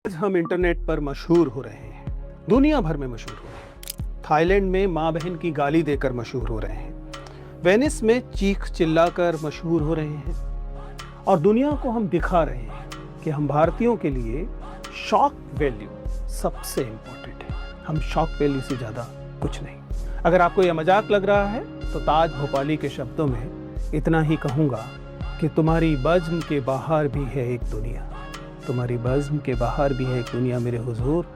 आज हम इंटरनेट पर मशहूर हो रहे हैं, दुनिया भर में मशहूर हो रहे हैं। थाईलैंड में माँ बहन की गाली देकर मशहूर हो रहे हैं, वेनिस में चीख चिल्लाकर मशहूर हो रहे हैं और दुनिया को हम दिखा रहे हैं कि हम भारतीयों के लिए शॉक वैल्यू सबसे इम्पोर्टेंट है। हम शॉक वैल्यू से ज़्यादा कुछ नहीं। अगर आपको यह मजाक लग रहा है तो ताज भोपाली के शब्दों में इतना ही कहूँगा कि तुम्हारी बज़्म के बाहर भी है एक दुनिया, तुम्हारी बज़्म के बाहर भी है एक दुनिया मेरे हुजूर,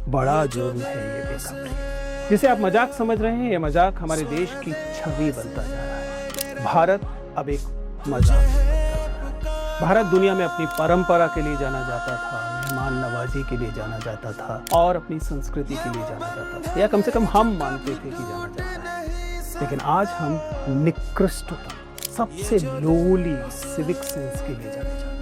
बड़ा जुर्म है ये बेखबरी। जिसे आप मजाक समझ रहे हैं, ये मजाक हमारे देश की छवि बनता जा रहा है। भारत अब एक मजाक बनता जा रहा है। भारत दुनिया में अपनी परंपरा के लिए जाना जाता था, मेहमान नवाजी के लिए जाना जाता था और अपनी संस्कृति के लिए जाना जाता था, या कम से कम हम मानते थे कि जाना जाता है। लेकिन आज हम निकृष्टतम, सबसे लोली सिविक सेंस के लिए जाने जाते हैं।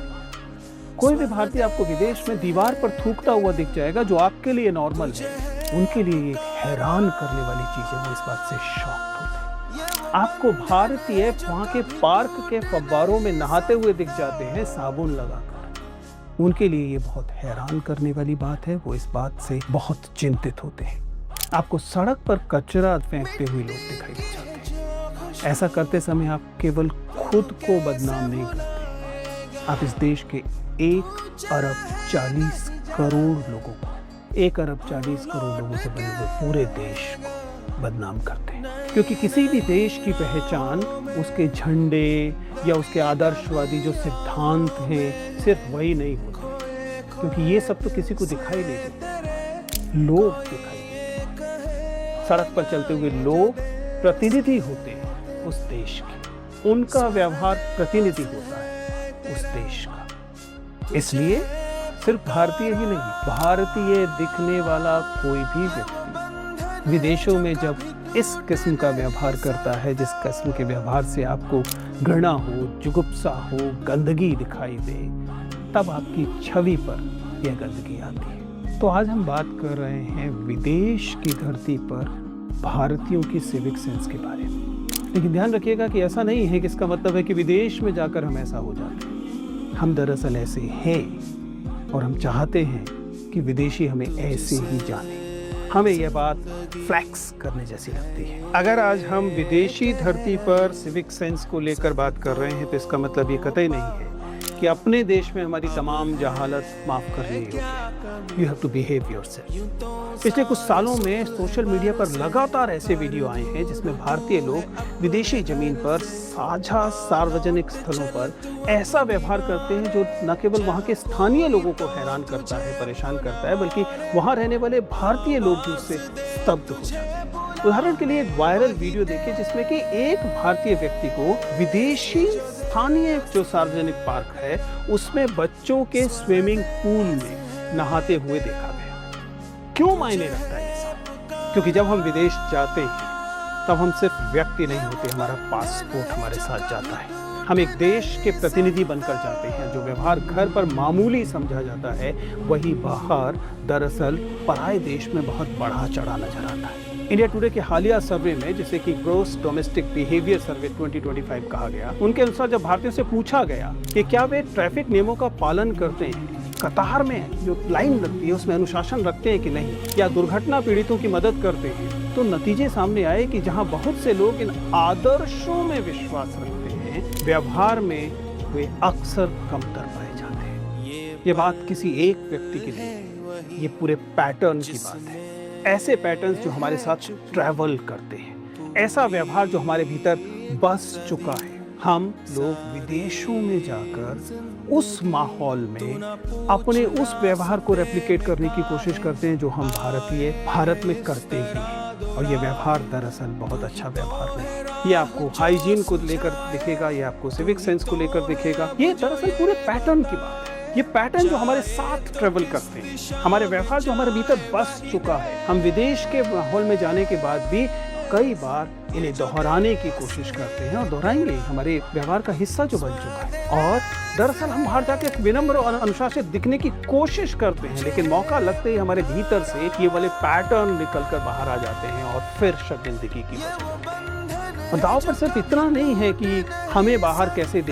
कोई भी भारतीय आपको विदेश में दीवार पर थूकता हुआ दिख जाएगा, जो आपके लिए नॉर्मल है, उनके लिए एक हैरान करने वाली चीज है। वो इस बात से शॉक्ड होते हैं। आपको भारतीय वहां के पार्क के फव्वारों में नहाते हुए दिख जाते हैं साबुन लगाकर, उनके लिए ये बहुत हैरान करने वाली बात है। वो इस बात से बहुत चिंतित होते हैं। आपको सड़क पर कचरा फेंकते हुए लोग दिखाई दे जाते हैं। ऐसा करते समय आप केवल खुद को बदनाम नहीं करते, आप इस देश के 1 अरब 40 करोड़ लोगों को, 1 अरब 40 करोड़ लोगों से बने हुए पूरे देश को बदनाम करते हैं। क्योंकि किसी भी देश की पहचान उसके झंडे या उसके आदर्शवादी जो सिद्धांत हैं, सिर्फ वही नहीं होते, क्योंकि ये सब तो किसी को दिखाई नहीं देते, लोग दिखाई देते। सड़क पर चलते हुए लोग प्रतिनिधि होते हैं उस देश के, उनका व्यवहार प्रतिनिधि होता है उस देश का। इसलिए सिर्फ भारतीय ही नहीं, भारतीय दिखने वाला कोई भी व्यक्ति विदेशों में जब इस किस्म का व्यवहार करता है, जिस किस्म के व्यवहार से आपको घृणा हो, जुगुप्सा हो, गंदगी दिखाई दे, तब आपकी छवि पर यह गंदगी आती है। तो आज हम बात कर रहे हैं विदेश की धरती पर भारतीयों की सिविक सेंस के बारे में। लेकिन ध्यान रखिएगा कि ऐसा नहीं है कि इसका मतलब है कि विदेश में जाकर हम ऐसा हो जाते हैं। हम दरअसल ऐसे हैं और हम चाहते हैं कि विदेशी हमें ऐसे ही जाने। हमें यह बात फ्लैक्स करने जैसी लगती है। अगर आज हम विदेशी धरती पर सिविक सेंस को लेकर बात कर रहे हैं तो इसका मतलब ये कतई नहीं है कि अपने देश में हमारी तमाम जहालत माफ करनी होगी। You have to behave yourself. पिछले कुछ सालों में सोशल मीडिया पर लगातार ऐसे वीडियो आए हैं जिसमें भारतीय लोग विदेशी जमीन पर साझा सार्वजनिक स्थलों पर ऐसा व्यवहार करते हैं जो न केवल वहां के स्थानीय लोगों को हैरान करता है, परेशान करता है, बल्कि वहां रहने वाले भारतीय लोग भी उससे स्तब्ध हो जाते हैं। उदाहरण के लिए एक वायरल वीडियो देखिए जिसमें कि एक भारतीय व्यक्ति को विदेशी स्थानीय जो सार्वजनिक पार्क है उसमें बच्चों के स्विमिंग पूल में नहाते हुए देखा गया। क्यों मायने रखता है ये? क्योंकि जब हम विदेश जाते हैं तब हम सिर्फ व्यक्ति नहीं होते, हमारा पासपोर्ट हमारे साथ जाता है। हम एक देश के प्रतिनिधि बनकर जाते हैं। जो व्यवहार घर पर मामूली समझा जाता है, वही बाहर दरअसल पराये देश में बहुत बढ़ा चढ़ा नजर आता है। इंडिया टुडे के हालिया सर्वे में, जिसे कि ग्रॉस डोमेस्टिक बिहेवियर सर्वे 2025 कहा गया, उनके अनुसार जब भारतीयों से पूछा गया कि क्या वे ट्रैफिक नियमों का पालन करते हैं, कतार में जो लाइन लगती है उसमें अनुशासन रखते हैं कि नहीं, या दुर्घटना पीड़ितों की मदद करते हैं, तो नतीजे सामने आए कि जहां बहुत से लोग इन आदर्शों में विश्वास रखते हैं, व्यवहार में वे अक्सर कमतर पाए जाते हैं। ये बात किसी एक व्यक्ति की नहीं, ये पूरे पैटर्न की बात है। ऐसे पैटर्न्स जो हमारे साथ ट्रैवल करते हैं, ऐसा व्यवहार जो हमारे भीतर बस चुका है। हम लोग विदेशों में जाकर उस माहौल में अपने उस व्यवहार को रेप्लिकेट करने की कोशिश करते हैं जो हम भारतीय भारत में करते ही हैं। और ये व्यवहार दरअसल बहुत अच्छा व्यवहार नहीं। ये आपको हाइजीन को लेकर दिखेगा, ये आपको सिविक सेंस को लेकर दिखेगा। ये दरअसल पूरे पैटर्न की बात है। ये पैटर्न जो हमारे साथ ट्रेवल करते हैं, हमारे व्यवहार जो हमारे भीतर बस चुका है। हम विदेश के माहौल में जाने के बाद भी कई बार इन्हें दोहराने की कोशिश करते हैं और दोहराएंगे, हमारे व्यवहार का हिस्सा जो बन चुका है। और दरअसल हम बाहर जाके विनम्र और अनुशासित दिखने की कोशिश करते हैं, लेकिन मौका लगते ही हमारे भीतर से ये वाले पैटर्न निकलकर बाहर आ जाते हैं और फिर शर्मिंदगी की वजह बनते हैं। और दाव पर सिर्फ इतना नहीं है कि हमें बाहर कैसे